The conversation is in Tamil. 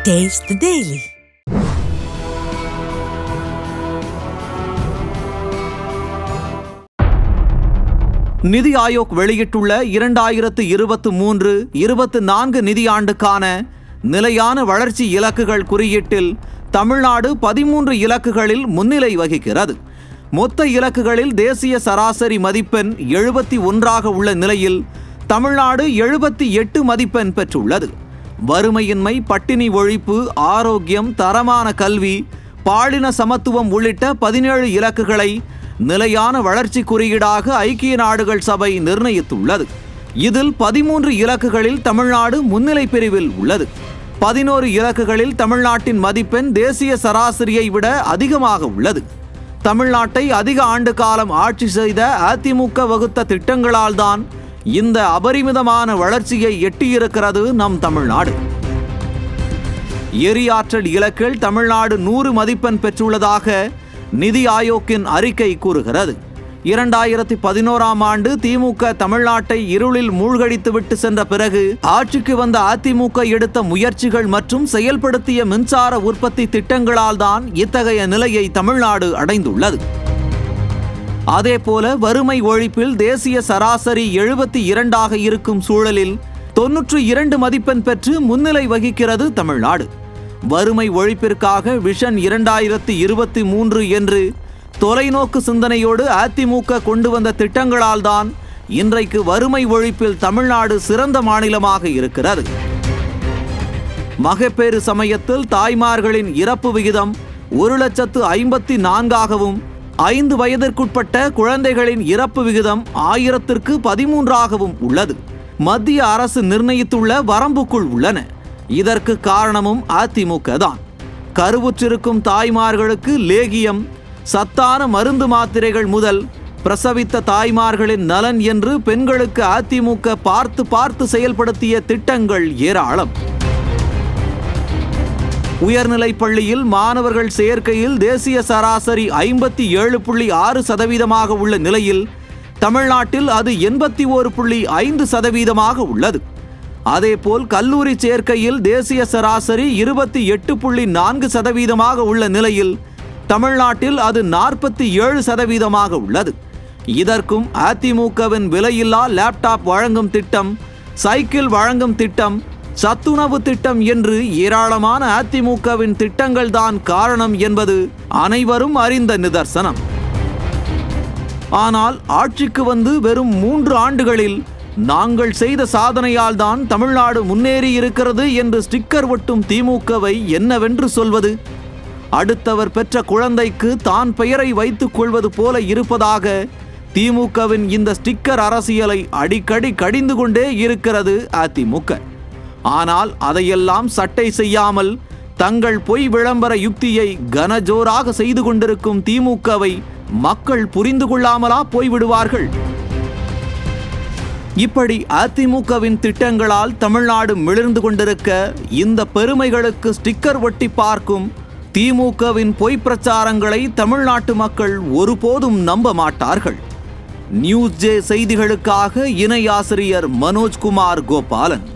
Taste the Daily. நிதி ஆயோக் வெளியிட்டுள்ள 2023-24 நிதியாண்டுக்கான நிலையான வளர்ச்சி இலக்குகள் குறியீட்டில் தமிழ்நாடு 13 இலக்குகளில் முன்னிலை வகிக்கிறது. மொத்த இலக்குகளில் தேசிய சராசரி மதிப்பெண் 71 உள்ள நிலையில் தமிழ்நாடு 78 மதிப்பெண் பெற்றுள்ளது. வறுமையின்மை, பட்டினி ஒழிப்பு, ஆரோக்கியம், தரமான கல்வி, பாலின சமத்துவம் உள்ளிட்ட 17 இலக்குகளை நிலையான வளர்ச்சி குறியீடாக ஐக்கிய நாடுகள் சபை நிர்ணயித்துள்ளது. இதில் 13 இலக்குகளில் தமிழ்நாடு முன்னிலை பிரிவில் உள்ளது. 11 இலக்குகளில் தமிழ்நாட்டின் மதிப்பெண் தேசிய சராசரியை விட அதிகமாக உள்ளது. தமிழ்நாட்டை அதிக ஆண்டு காலம் ஆட்சி செய்த அதிமுக வகுத்த திட்டங்களால் தான் இந்த அபரிமிதமான வளர்ச்சியை எட்டியிருக்கிறது நம் தமிழ்நாடு. எரியாற்றல் இலக்கில் தமிழ்நாடு 100 மதிப்பெண் பெற்றுள்ளதாக நிதி ஆயோக்கின் அறிக்கை கூறுகிறது. 2011ஆம் ஆண்டு திமுக தமிழ்நாட்டை இருளில் மூழ்கடித்துவிட்டு சென்ற பிறகு ஆட்சிக்கு வந்த அதிமுக எடுத்த முயற்சிகள் மற்றும் செயல்படுத்திய மின்சார உற்பத்தி திட்டங்களால் தான் இத்தகைய நிலையை தமிழ்நாடு அடைந்துள்ளது. அதேபோல வறுமை ஒழிப்பில் தேசிய சராசரி 72 இருக்கும் சூழலில் 92 மதிப்பெண் பெற்று முன்னிலை வகிக்கிறது தமிழ்நாடு. வறுமை ஒழிப்பிற்காக விஷன் 2023 என்று தொலைநோக்கு சிந்தனையோடு அதிமுக கொண்டு வந்த திட்டங்களால் தான் இன்றைக்கு வறுமை ஒழிப்பில் தமிழ்நாடு சிறந்த மாநிலமாக இருக்கிறது. மகப்பேறு சமயத்தில் தாய்மார்களின் இறப்பு விகிதம் 1,54,000ஆகவும் 5 வயதிற்குட்பட்ட குழந்தைகளின் இறப்பு விகிதம் 1013ஆகவும் உள்ளது. மத்திய அரசு நிர்ணயித்துள்ள வரம்புக்குள் உள்ளன. இதற்கு காரணமும் அதிமுக தான். கருவுற்றிருக்கும் தாய்மார்களுக்கு லேகியம், சத்தான மருந்து மாத்திரைகள் முதல் பிரசவித்த தாய்மார்களின் நலன் என்று பெண்களுக்கு அதிமுக பார்த்து செயல்படுத்திய திட்டங்கள் ஏராளம். உயர்நிலைப் பள்ளியில் மாணவர்கள் சேர்க்கையில் தேசிய சராசரி 57.6% உள்ள நிலையில் தமிழ்நாட்டில் அது 81.5% உள்ளது. அதேபோல் கல்லூரி சேர்க்கையில் தேசிய சராசரி 28.4% உள்ள நிலையில் தமிழ்நாட்டில் அது 47% உள்ளது. இதற்கும் அதிமுகவின் விலையில்லா லேப்டாப் வழங்கும் திட்டம், சைக்கிள் வழங்கும் திட்டம், சத்துணவு திட்டம் என்று ஏராளமான அதிமுகவின் திட்டங்கள் தான் காரணம் என்பது அனைவரும் அறிந்த நிதர்சனம். ஆனால் ஆட்சிக்கு வந்து வெறும் 3 ஆண்டுகளில் நாங்கள் செய்த சாதனையால் தான் தமிழ்நாடு முன்னேறி இருக்கிறது என்று ஸ்டிக்கர் ஒட்டும் திமுகவை என்னவென்று சொல்வது? அடுத்தவர் பெற்ற குழந்தைக்கு தான் பெயரை வைத்துக் கொள்வது போல இருப்பதாக திமுகவின் இந்த ஸ்டிக்கர் அரசியலை அடிக்கடி கடிந்து கொண்டே இருக்கிறது அதிமுக. ஆனால் அதையெல்லாம் சட்டை செய்யாமல் தங்கள் பொய் விளம்பர யுக்தியை கனஜோராக செய்து கொண்டிருக்கும் திமுகவை மக்கள் புரிந்து கொள்ளாமலா போய்விடுவார்கள்? இப்படி அதிமுகவின் திட்டங்களால் தமிழ்நாடு மிளிர்ந்து கொண்டிருக்க இந்த பெருமைகளுக்கு ஸ்டிக்கர் ஒட்டி பார்க்கும் திமுகவின் பொய் பிரச்சாரங்களை தமிழ்நாட்டு மக்கள் ஒருபோதும் நம்ப மாட்டார்கள். நியூஸ் ஜே செய்திகளுக்காக இணை ஆசிரியர் மனோஜ்குமார் கோபாலன்.